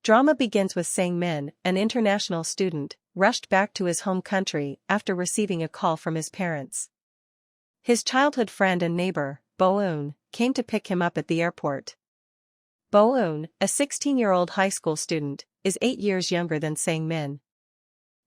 Drama begins with Sang Min, an international student, rushed back to his home country after receiving a call from his parents. His childhood friend and neighbor, Bo-eun, came to pick him up at the airport. Bo-eun, a 16-year-old high school student, is 8 years younger than Sang Min.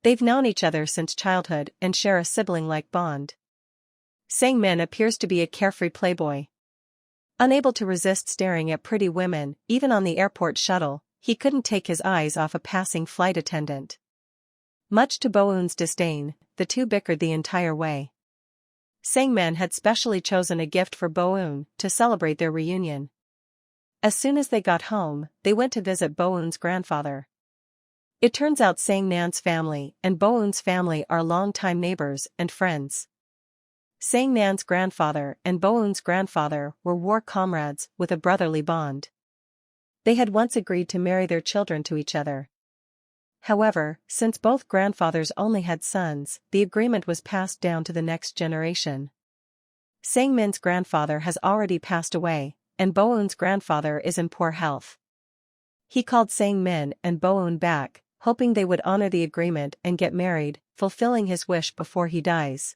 They've known each other since childhood and share a sibling-like bond. Sang Min appears to be a carefree playboy. Unable to resist staring at pretty women, even on the airport shuttle, he couldn't take his eyes off a passing flight attendant. Much to Bo-eun's disdain, the two bickered the entire way. Sang Min had specially chosen a gift for Bo-eun to celebrate their reunion. As soon as they got home, they went to visit Bo-eun's grandfather. It turns out Sang Nan's family and Bo-eun's family are longtime neighbors and friends. Sang Nan's grandfather and Bo-eun's grandfather were war comrades with a brotherly bond. They had once agreed to marry their children to each other. However, since both grandfathers only had sons, the agreement was passed down to the next generation. Sang Min's grandfather has already passed away, and Bo-eun's grandfather is in poor health. He called Sang Min and Bo-eun back, hoping they would honor the agreement and get married, fulfilling his wish before he dies.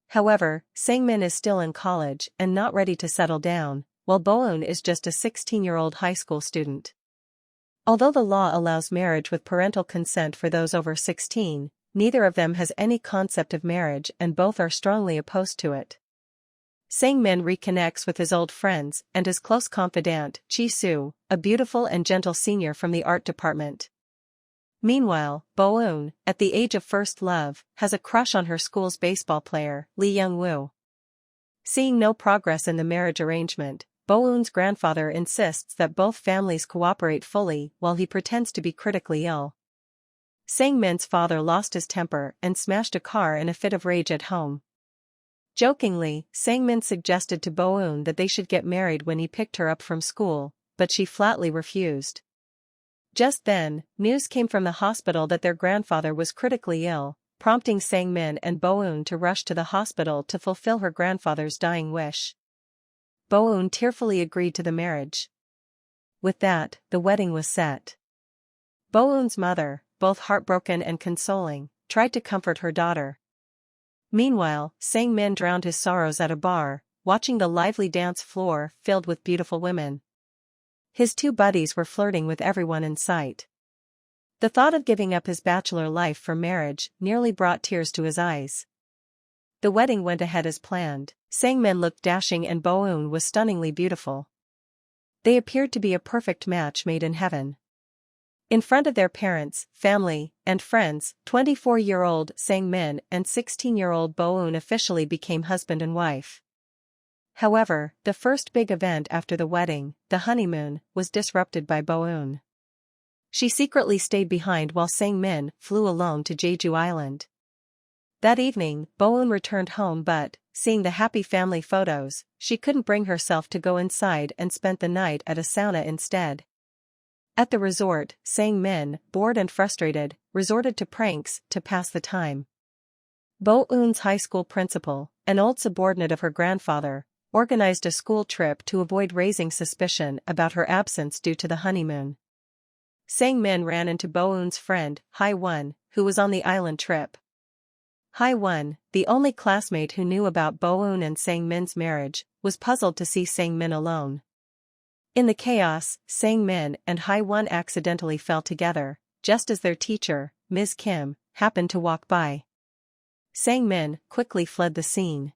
However, Sang Min is still in college and not ready to settle down, while Bo-eun is just a 16-year-old high school student. Although the law allows marriage with parental consent for those over 16, neither of them has any concept of marriage and both are strongly opposed to it. Sang Min reconnects with his old friends and his close confidant, Ji-soo, a beautiful and gentle senior from the art department. Meanwhile, Bo-eun, at the age of first love, has a crush on her school's baseball player, Lee Young-woo. Seeing no progress in the marriage arrangement, Bo-eun's grandfather insists that both families cooperate fully while he pretends to be critically ill. Sang Min's father lost his temper and smashed a car in a fit of rage at home. Jokingly, Sang Min suggested to Bo-eun that they should get married when he picked her up from school, but she flatly refused. Just then, news came from the hospital that their grandfather was critically ill, prompting Sang Min and Bo-eun to rush to the hospital to fulfill her grandfather's dying wish. Bo-eun tearfully agreed to the marriage. With that, the wedding was set. Bo-eun's mother, both heartbroken and consoling, tried to comfort her daughter. Meanwhile, Sang Min drowned his sorrows at a bar, watching the lively dance floor filled with beautiful women. His two buddies were flirting with everyone in sight. The thought of giving up his bachelor life for marriage nearly brought tears to his eyes. The wedding went ahead as planned. Sang Min looked dashing and Bo-eun was stunningly beautiful. They appeared to be a perfect match made in heaven. In front of their parents, family, and friends, 24-year-old Sang Min and 16-year-old Bo-eun officially became husband and wife. However, the first big event after the wedding, the honeymoon, was disrupted by Bo-eun. She secretly stayed behind while Sang Min flew alone to Jeju Island. That evening, Bo-eun returned home but, seeing the happy family photos, she couldn't bring herself to go inside and spent the night at a sauna instead. At the resort, Sang Min, bored and frustrated, resorted to pranks to pass the time. Bo-eun's high school principal, an old subordinate of her grandfather, organized a school trip to avoid raising suspicion about her absence due to the honeymoon. Sang Min ran into Bo-eun's friend, Hae-won, who was on the island trip. Hae-won, the only classmate who knew about Bo-eun and Sang Min's marriage, was puzzled to see Sang Min alone. In the chaos, Sang Min and Hae-won accidentally fell together, just as their teacher, Ms. Kim, happened to walk by. Sang Min quickly fled the scene.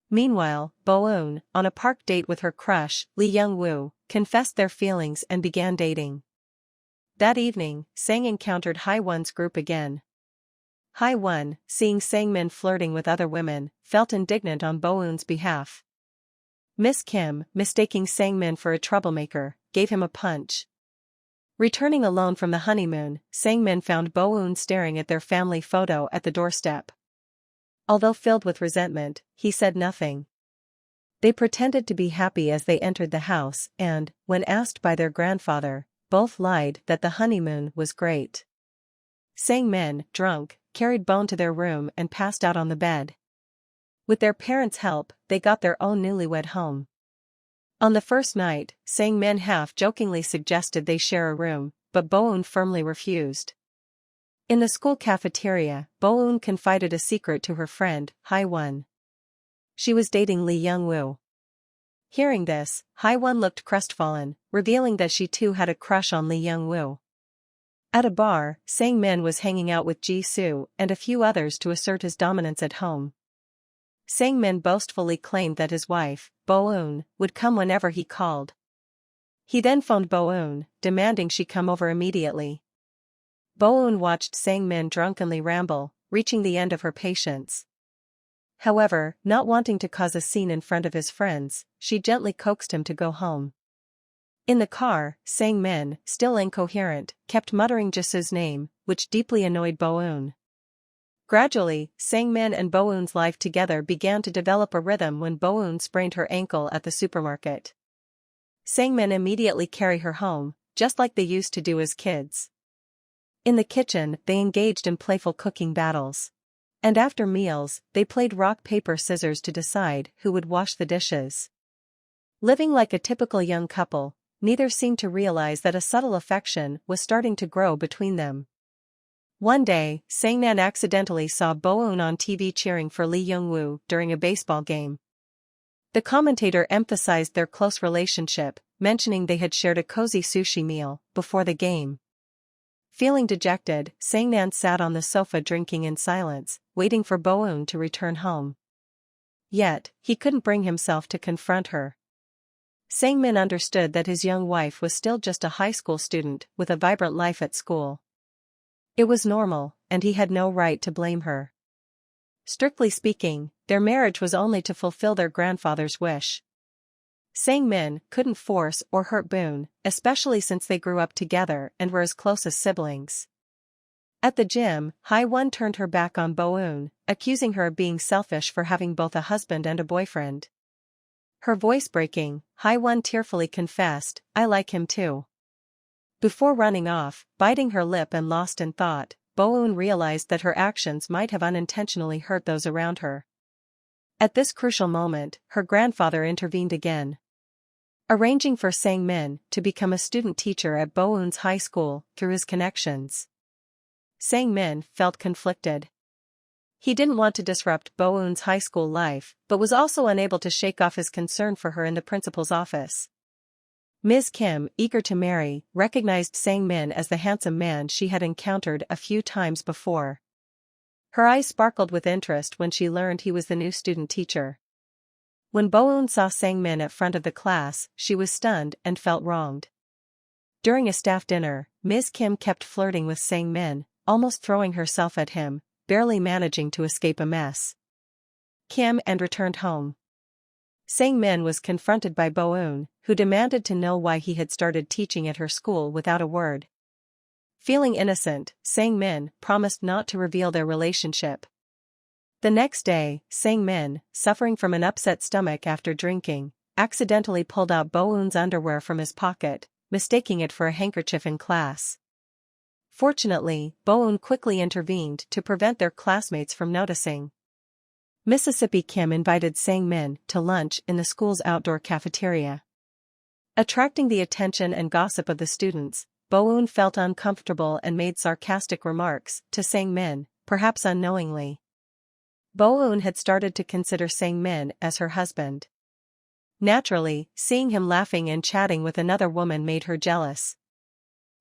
Meanwhile, Bo-eun, on a park date with her crush, Lee Young-woo, confessed their feelings and began dating. That evening, Sang encountered Hae-won's group again. Hae-won, seeing Sang Min flirting with other women, felt indignant on Bo-eun's behalf. Miss Kim, mistaking Sang Min for a troublemaker, gave him a punch. Returning alone from the honeymoon, Sang Min found Bo-eun staring at their family photo at the doorstep. Although filled with resentment, he said nothing. They pretended to be happy as they entered the house and, when asked by their grandfather, both lied that the honeymoon was great. Sang Min, drunk, carried Bo-eun to their room and passed out on the bed. With their parents' help, they got their own newlywed home. On the first night, Sang Min half-jokingly suggested they share a room, but Bo-eun firmly refused. In the school cafeteria, Bo-eun confided a secret to her friend, Hae-won. She was dating Lee Young-woo. Hearing this, Hae-won looked crestfallen, revealing that she too had a crush on Lee Young-woo. At a bar, Sang-min was hanging out with Ji-soo and a few others to assert his dominance at home. Sang-min boastfully claimed that his wife, Bo-eun, would come whenever he called. He then phoned Bo-eun, demanding she come over immediately. Bo-eun watched Sang-min drunkenly ramble, reaching the end of her patience. However, not wanting to cause a scene in front of his friends, she gently coaxed him to go home. In the car, Sang-min, still incoherent, kept muttering Jisoo's name, which deeply annoyed Bo-eun. Gradually, Sang-min and Bo-eun's life together began to develop a rhythm when Bo-eun sprained her ankle at the supermarket. Sang-min immediately carried her home, just like they used to do as kids. In the kitchen, they engaged in playful cooking battles. And after meals, they played rock-paper-scissors to decide who would wash the dishes. Living like a typical young couple, neither seemed to realize that a subtle affection was starting to grow between them. One day, Sang-min accidentally saw Bo-eun on TV cheering for Lee Young-woo during a baseball game. The commentator emphasized their close relationship, mentioning they had shared a cozy sushi meal before the game. Feeling dejected, Sang-min sat on the sofa drinking in silence, waiting for Bo-eun to return home. Yet, he couldn't bring himself to confront her. Sang-min understood that his young wife was still just a high school student with a vibrant life at school. It was normal, and he had no right to blame her. Strictly speaking, their marriage was only to fulfill their grandfather's wish. Sang-min couldn't force or hurt Boon, especially since they grew up together and were as close as siblings. At the gym, Hae-won turned her back on Bo-eun, accusing her of being selfish for having both a husband and a boyfriend. Her voice breaking, Hae-won tearfully confessed, "I like him too." Before running off, biting her lip and lost in thought, Bo-eun realized that her actions might have unintentionally hurt those around her. At this crucial moment, her grandfather intervened again, arranging for Sang-min to become a student teacher at Bo-eun's high school through his connections. Sang-min felt conflicted. He didn't want to disrupt Bo-eun's high school life, but was also unable to shake off his concern for her in the principal's office. Ms. Kim, eager to marry, recognized Sang-min as the handsome man she had encountered a few times before. Her eyes sparkled with interest when she learned he was the new student teacher. When Bo-eun saw Sang-min at front of the class, she was stunned and felt wronged. During a staff dinner, Ms. Kim kept flirting with Sang-min, almost throwing herself at him, barely managing to escape a mess. Kim and returned home. Sang-min was confronted by Bo-eun, who demanded to know why he had started teaching at her school without a word. Feeling innocent, Sang-min promised not to reveal their relationship. The next day, Sang-min, suffering from an upset stomach after drinking, accidentally pulled out Bo-eun's underwear from his pocket, mistaking it for a handkerchief in class. Fortunately, Bo-eun quickly intervened to prevent their classmates from noticing. Mississippi Kim invited Sang-min to lunch in the school's outdoor cafeteria. Attracting the attention and gossip of the students, Bo-eun felt uncomfortable and made sarcastic remarks to Sang-min, perhaps unknowingly. Bo-eun had started to consider Sang-min as her husband. Naturally, seeing him laughing and chatting with another woman made her jealous.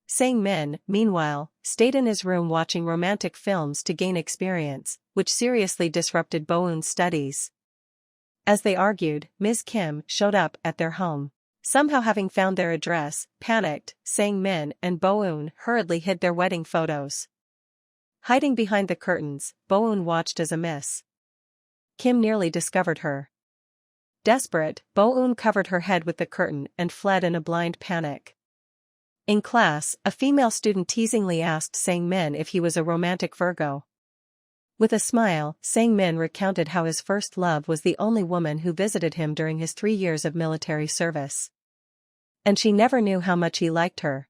Sang-min, meanwhile, stayed in his room watching romantic films to gain experience, which seriously disrupted Bo-eun's studies. As they argued, Ms. Kim showed up at their home. Somehow having found their address, panicked, Sang-min and Bo-eun hurriedly hid their wedding photos. Hiding behind the curtains, Bo-eun watched as a Miss Kim nearly discovered her. Desperate, Bo-eun covered her head with the curtain and fled in a blind panic. In class, a female student teasingly asked Sang-min if he was a romantic Virgo. With a smile, Sang-min recounted how his first love was the only woman who visited him during his 3 years of military service. And she never knew how much he liked her.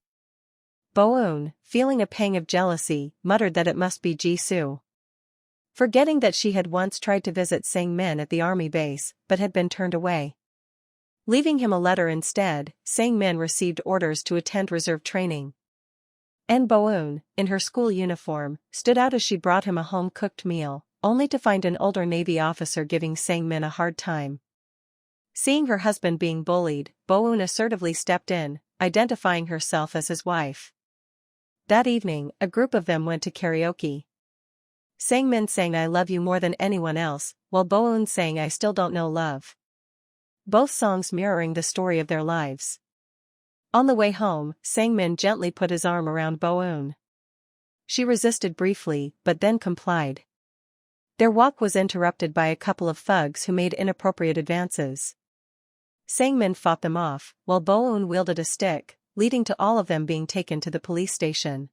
Bo-eun, feeling a pang of jealousy, muttered that it must be Ji-soo. Forgetting that she had once tried to visit Sang-min at the army base, but had been turned away. Leaving him a letter instead, Sang-min received orders to attend reserve training. And Bo-eun, in her school uniform, stood out as she brought him a home-cooked meal, only to find an older Navy officer giving Sang-min a hard time. Seeing her husband being bullied, Bo-eun assertively stepped in, identifying herself as his wife. That evening, a group of them went to karaoke. Sang-min sang "I Love You More Than Anyone Else," while Bo-eun sang "I Still Don't Know Love." Both songs mirroring the story of their lives. On the way home, Sang-min gently put his arm around Bo-eun. She resisted briefly, but then complied. Their walk was interrupted by a couple of thugs who made inappropriate advances. Sang-min fought them off, while Bo-eun wielded a stick, leading to all of them being taken to the police station.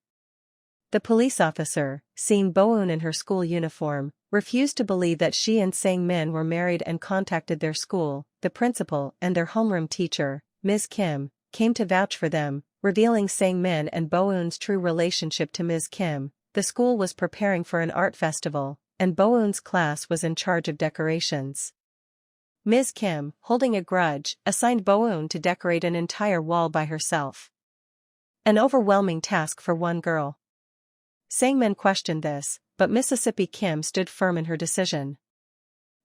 The police officer, seeing Bo-eun in her school uniform, refused to believe that she and Sang-min were married and contacted their school. The principal and their homeroom teacher, Ms. Kim, came to vouch for them, revealing Sang-min and Bo-eun's true relationship to Ms. Kim. The school was preparing for an art festival, and Bo-eun's class was in charge of decorations. Ms. Kim, holding a grudge, assigned Bo-eun to decorate an entire wall by herself. An overwhelming task for one girl. Sang-min questioned this, but Mississippi Kim stood firm in her decision.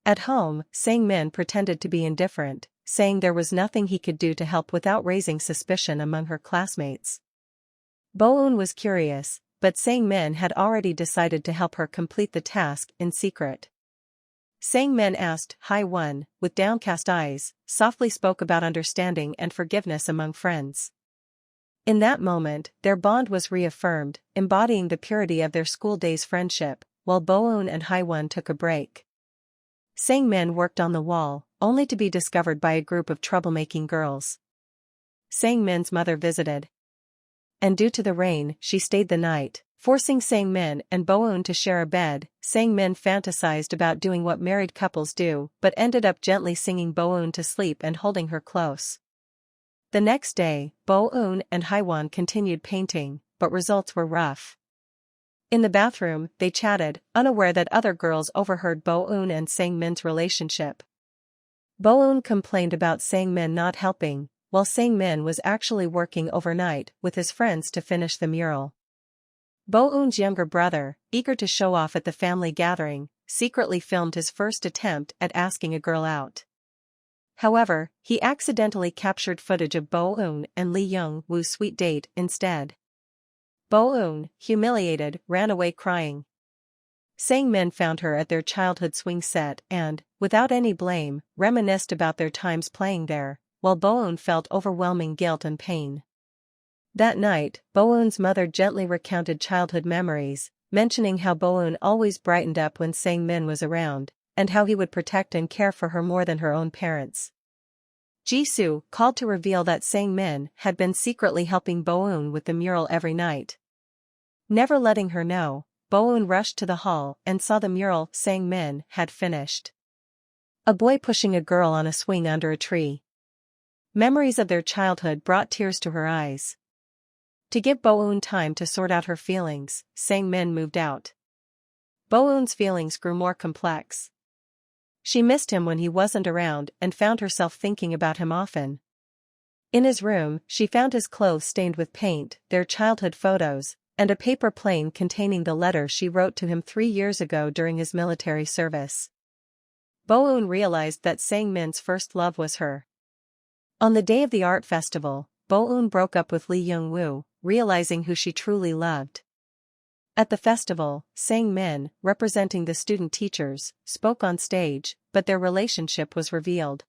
At home, Sang-min pretended to be indifferent, saying there was nothing he could do to help without raising suspicion among her classmates. Bo-eun was curious, but Sang-min had already decided to help her complete the task in secret. Sang-min asked Hae-won, with downcast eyes, softly spoke about understanding and forgiveness among friends. In that moment, their bond was reaffirmed, embodying the purity of their school days friendship, while Bo-eun and Hae-won took a break. Sang-min worked on the wall, only to be discovered by a group of troublemaking girls. Sang-min's mother visited. And due to the rain, she stayed the night, forcing Sang-min and Bo-eun to share a bed. Sang-min fantasized about doing what married couples do, but ended up gently singing Bo-eun to sleep and holding her close. The next day, Bo-eun and Hae-won continued painting, but results were rough. In the bathroom, they chatted, unaware that other girls overheard Bo-eun and Sang-min's relationship. Bo-eun complained about Sang-min not helping, while Sang-min was actually working overnight with his friends to finish the mural. Bo-eun's younger brother, eager to show off at the family gathering, secretly filmed his first attempt at asking a girl out. However, he accidentally captured footage of Bo-eun and Lee Young-woo's sweet date instead. Bo-eun, humiliated, ran away crying. Sang-min found her at their childhood swing set and, without any blame, reminisced about their times playing there, while Bo-eun felt overwhelming guilt and pain. That night, Bo-eun's mother gently recounted childhood memories, mentioning how Bo-eun always brightened up when Sang-min was around, and how he would protect and care for her more than her own parents. Jisoo called to reveal that Sang-min had been secretly helping Bo-eun with the mural every night. Never letting her know, Bo-eun rushed to the hall and saw the mural Sang-min had finished. A boy pushing a girl on a swing under a tree. Memories of their childhood brought tears to her eyes. To give Bo-eun time to sort out her feelings, Sang-min moved out. Bo-eun's feelings grew more complex. She missed him when he wasn't around and found herself thinking about him often. In his room, she found his clothes stained with paint, their childhood photos, and a paper plane containing the letter she wrote to him 3 years ago during his military service. Bo-eun realized that Sang-min's first love was her. On the day of the art festival, Bo-eun broke up with Lee Young-woo, realizing who she truly loved. At the festival, Sang-min, representing the student teachers, spoke on stage, but their relationship was revealed.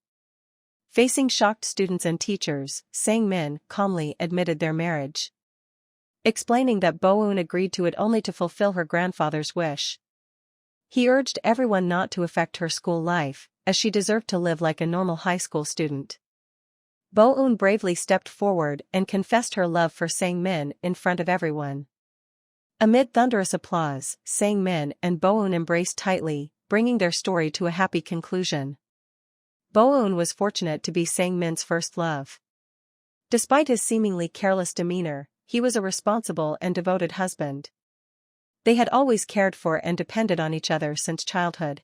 Facing shocked students and teachers, Sang-min calmly admitted their marriage, explaining that Bo-eun agreed to it only to fulfill her grandfather's wish. He urged everyone not to affect her school life, as she deserved to live like a normal high school student. Bo-eun bravely stepped forward and confessed her love for Sang-min in front of everyone. Amid thunderous applause, Sang-min and Bo-eun embraced tightly, bringing their story to a happy conclusion. Bo-eun was fortunate to be Sang-min's first love. Despite his seemingly careless demeanor, he was a responsible and devoted husband. They had always cared for and depended on each other since childhood.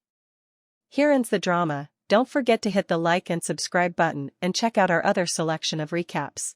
Here ends the drama. Don't forget to hit the like and subscribe button and check out our other selection of recaps.